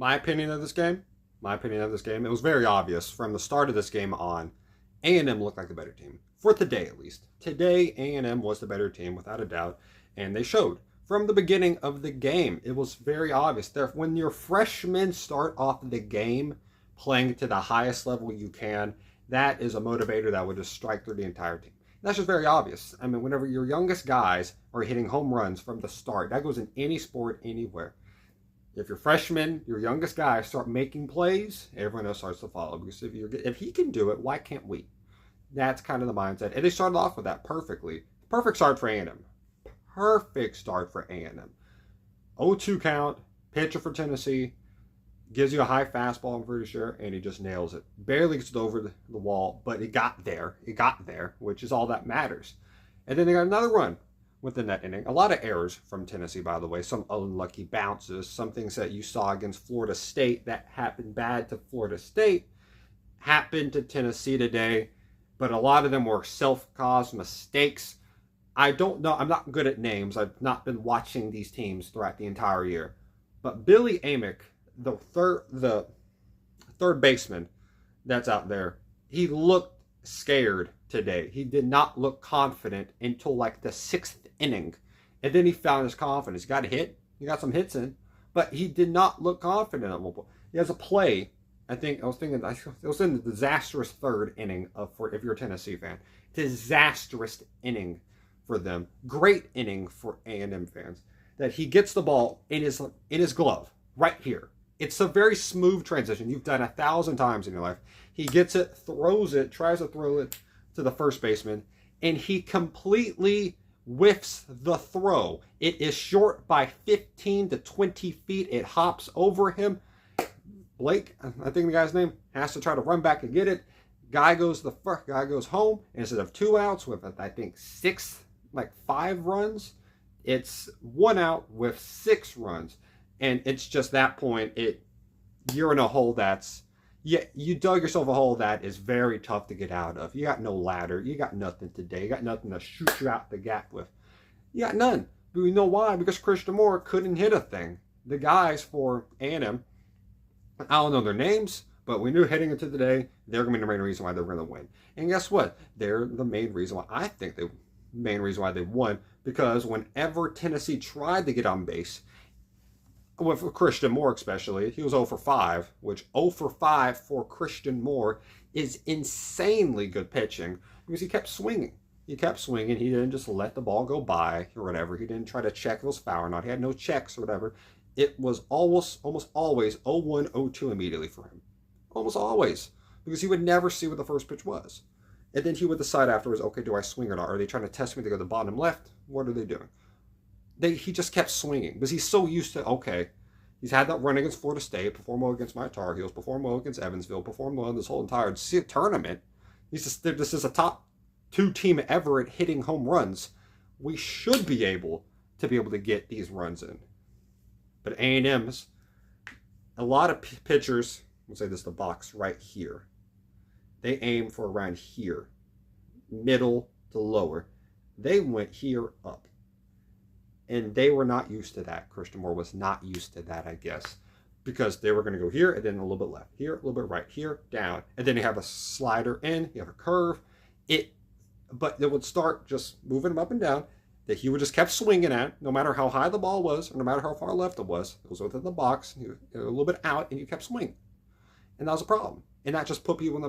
My opinion of this game, it was very obvious from the start of this game on. A&M looked like the better team for today, at least. Today, A&M was the better team without a doubt, and they showed from the beginning of the game. It was very obvious. When your freshmen start off the game playing to the highest level you can, that is a motivator that would just strike through the entire team. That's just very obvious. I mean, whenever your youngest guys are hitting home runs from the start, that goes in any sport, anywhere. If your freshmen, your youngest guys start making plays, everyone else starts to follow. Because if he can do it, why can't we? That's kind of the mindset. And they started off with that perfectly. Perfect start for A&M. Perfect start for A&M. 0-2 count, pitcher for Tennessee, gives you a high fastball, I'm pretty sure, and he just nails it. Barely gets it over the wall, but he got there. He got there, which is all that matters. And then they got another run within that inning. A lot of errors from Tennessee, by the way. Some unlucky bounces, some things that you saw against Florida State that happened bad to Florida State happened to Tennessee today, but a lot of them were self-caused mistakes. I don't know. I'm not good at names. I've not been watching these teams throughout the entire year. But Billy Amick, the third baseman that's out there, he looked scared today. He did not look confident until like the sixth inning. And then he found his confidence. He got a hit. He got some hits in. But he did not look confident at one point. He has a play. I was thinking it was in the disastrous third inning if you're a Tennessee fan. Disastrous inning for them. Great inning for A&M fans. That he gets the ball in his glove right here. It's a very smooth transition. You've done 1,000 times in your life. He gets it, throws it, tries to throw it to the first baseman, and he completely whiffs the throw. It is short by 15 to 20 feet. It hops over him. Blake, I think the guy's name, has to try to run back and get it. Guy goes home, and instead of 2 outs with, I think, 5 runs, it's 1 out with 6 runs. And it's just that point, you're in a hole you dug yourself a hole that is very tough to get out of. You got no ladder. You got nothing today. You got nothing to shoot you out the gap with. You got none. But we know why? Because Christian Moore couldn't hit a thing. The guys for A&M, I don't know their names, but we knew heading into the day, they're going to be the main reason why they're going to win. And guess what? They're the main reason why they won, because whenever Tennessee tried to get on base, with Christian Moore especially, he was 0 for 5, which 0 for 5 for Christian Moore is insanely good pitching because he kept swinging. He didn't just let the ball go by or whatever. He didn't try to check if it was foul or not. He had no checks or whatever. It was almost always 0-1, 0-2 immediately for him. Almost always. Because he would never see what the first pitch was. And then he would decide afterwards, okay, do I swing or not? Are they trying to test me to go to the bottom left? What are they doing? He just kept swinging because he's so used to, okay, he's had that run against Florida State, performed well against my Tar Heels, performed well against Evansville, performed well in this whole entire tournament. This is a top 2 team ever at hitting home runs. We should be able to get these runs in. But A&M's, a lot of pitchers, we'll say this, the box right here. They aim for around here, middle to lower. They went here up. And they were not used to that. Christian Moore was not used to that, I guess. Because they were going to go here and then a little bit left. Here, a little bit right. Here, down. And then you have a slider in. You have a curve. But it would start just moving him up and down. That he would just kept swinging at. No matter how high the ball was. Or no matter how far left it was. It was within the box. A little bit out. And you kept swinging. And that was a problem. And that just put people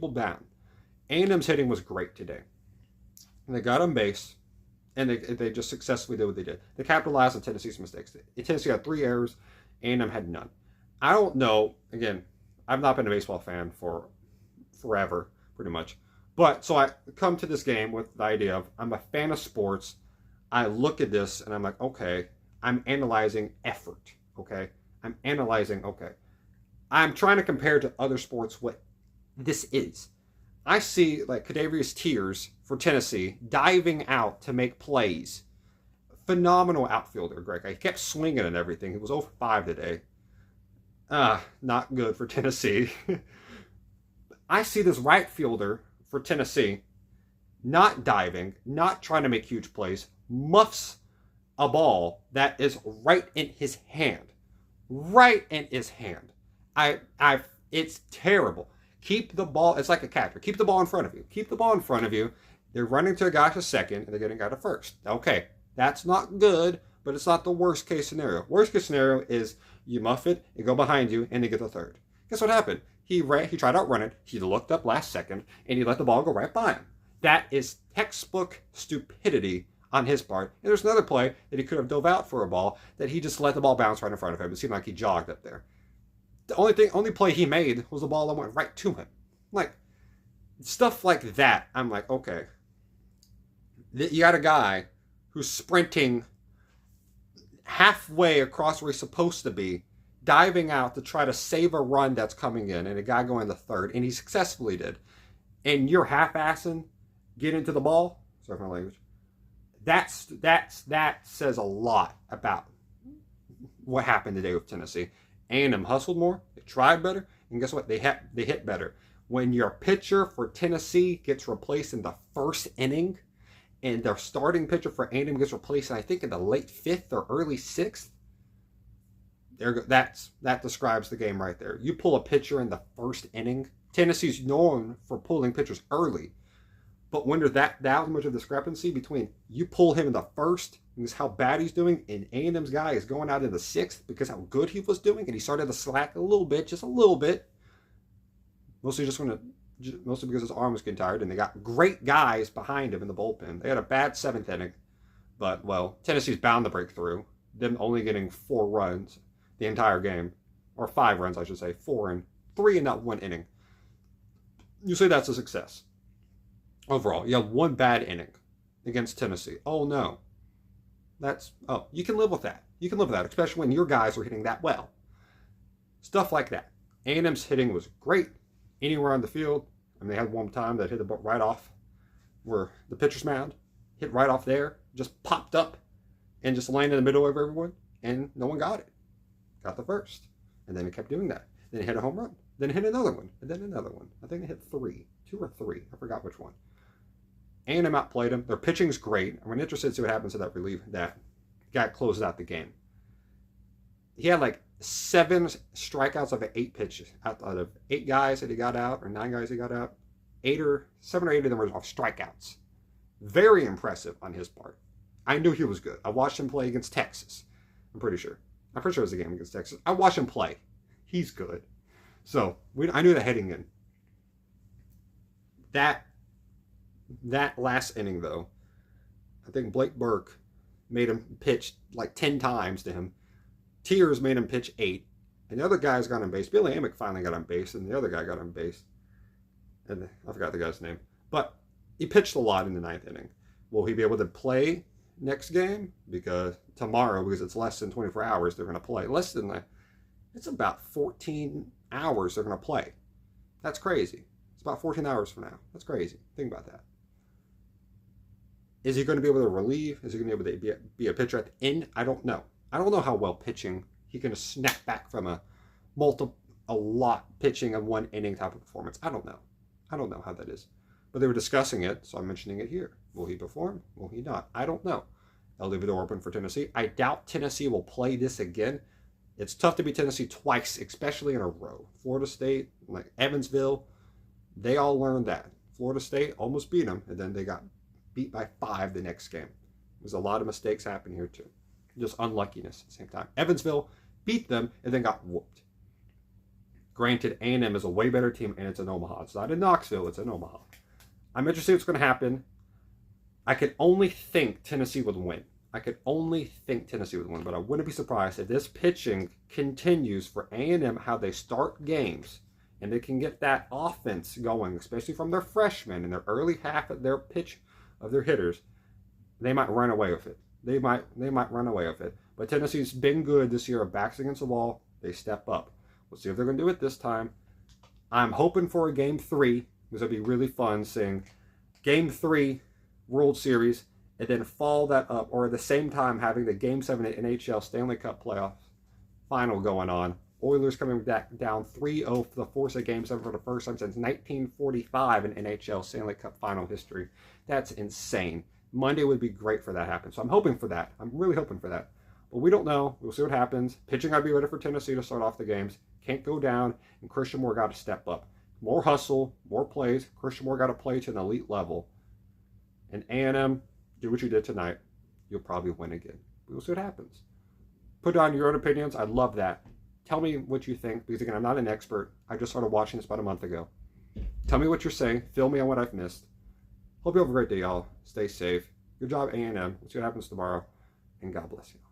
down. A&M's hitting was great today. And they got on base. And they just successfully did what they did. They capitalized on Tennessee's mistakes. Tennessee had 3 errors. A&M had none. I don't know. Again, I've not been a baseball fan for forever, pretty much. But so I come to this game with the idea of I'm a fan of sports. I look at this and I'm like, okay, I'm analyzing effort. Okay, I'm trying to compare to other sports what this is. I see like Kadarius Tears for Tennessee diving out to make plays. Phenomenal outfielder, Greg. He kept swinging and everything. He was 0 for 5 today. Not good for Tennessee. I see this right fielder for Tennessee not diving, not trying to make huge plays, muffs a ball that is right in his hand. right in his hand. It's terrible. Keep the ball. It's like a catcher. Keep the ball in front of you. Keep the ball in front of you. They're running to a guy to second, and they're getting a guy to first. Okay, that's not good, but it's not the worst case scenario. Worst case scenario is you muff it, and go behind you, and they get the third. Guess what happened? He tried to outrun it. He looked up last second, and he let the ball go right by him. That is textbook stupidity on his part. And there's another play that he could have dove out for a ball that he just let the ball bounce right in front of him. It seemed like he jogged up there. The only play he made was the ball that went right to him. Like, stuff like that, I'm like, okay. You got a guy who's sprinting halfway across where he's supposed to be, diving out to try to save a run that's coming in, and a guy going the third, and he successfully did. And you're half-assing, get into the ball. Sorry for my language. That says a lot about what happened today with Tennessee. A&M hustled more, they tried better, and guess what? They hit better. When your pitcher for Tennessee gets replaced in the first inning, and their starting pitcher for A&M gets replaced, I think in the late 5th or early 6th, that describes the game right there. You pull a pitcher in the first inning. Tennessee's known for pulling pitchers early, but when there's that much of discrepancy between you pull him in the first, because how bad he's doing, and A&M's guy is going out in the 6th because how good he was doing, and he started to slack a little bit, just a little bit. Mostly because his arm was getting tired, and they got great guys behind him in the bullpen. They had a bad 7th inning, but, well, Tennessee's bound to break through. Them only getting 4 runs the entire game, or 5 runs, I should say, 3 in that 1 inning. You say that's a success. Overall, you have 1 bad inning against Tennessee. Oh, no. You can live with that. You can live with that, especially when your guys are hitting that well. Stuff like that. A&M's hitting was great. Anywhere on the field. I mean, they had one time that hit the ball right off where the pitcher's mound. Hit right off there. Just popped up and just landed in the middle of everyone. And no one got it. Got the first. And then it kept doing that. Then it hit a home run. Then it hit another one. And then another one. I think it hit 3. 2 or 3. I forgot which one. A&M outplayed them. Their pitching's great. I'm interested to see what happens to that relief. That guy closes out the game. He had like 7 strikeouts of 8 pitches. Out of 8 guys that he got out, or 9 guys he got out, 7 or 8 of them were off strikeouts. Very impressive on his part. I knew he was good. I watched him play against Texas. I'm pretty sure it was a game against Texas. I watched him play. He's good. So I knew that heading in. That last inning, though, I think Blake Burke made him pitch like 10 times to him. Tears made him pitch 8. And the other guys got on base. Billy Amick finally got on base, and the other guy got on base. And I forgot the guy's name. But he pitched a lot in the 9th inning. Will he be able to play next game? Because it's less than 24 hours they're going to play. It's about 14 hours they're going to play. That's crazy. It's about 14 hours from now. That's crazy. Think about that. Is he going to be able to relieve? Is he going to be able to be a pitcher at the end? I don't know. I don't know how well pitching he can snap back from a lot pitching of 1 inning type of performance. I don't know. I don't know how that is. But they were discussing it, so I'm mentioning it here. Will he perform? Will he not? I don't know. I'll leave the door open for Tennessee. I doubt Tennessee will play this again. It's tough to beat Tennessee twice, especially in a row. Florida State, like Evansville, they all learned that. Florida State almost beat them, and then they got beat by 5 the next game. There's a lot of mistakes happening here too. Just unluckiness at the same time. Evansville beat them and then got whooped. Granted, A&M is a way better team, and it's in Omaha. It's not in Knoxville, it's in Omaha. I'm interested in what's going to happen. I could only think Tennessee would win. But I wouldn't be surprised if this pitching continues for A&M, how they start games, and they can get that offense going, especially from their freshmen in their early half of their pitch of their hitters. They might run away with it. They might run away with it. But Tennessee's been good this year of backs against the wall. They step up. We'll see if they're going to do it this time. I'm hoping for a Game 3, because it'll be really fun seeing Game 3 World Series, and then follow that up, or at the same time having the Game 7 NHL Stanley Cup playoffs final going on. Oilers coming back down 3-0 for the force of Game 7 for the first time since 1945 in NHL Stanley Cup final history. That's insane. Monday would be great for that to happen. So I'm hoping for that. I'm really hoping for that. But we don't know. We'll see what happens. Pitching got to be ready for Tennessee to start off the games. Can't go down, and Christian Moore got to step up. More hustle, more plays. Christian Moore got to play to an elite level. And A&M, do what you did tonight. You'll probably win again. We'll see what happens. Put down your own opinions. I'd love that. Tell me what you think, because again, I'm not an expert. I just started watching this about a month ago. Tell me what you're saying. Fill me on what I've missed. Hope you have a great day, y'all. Stay safe. Good job, A&M. We'll see what happens tomorrow. And God bless you.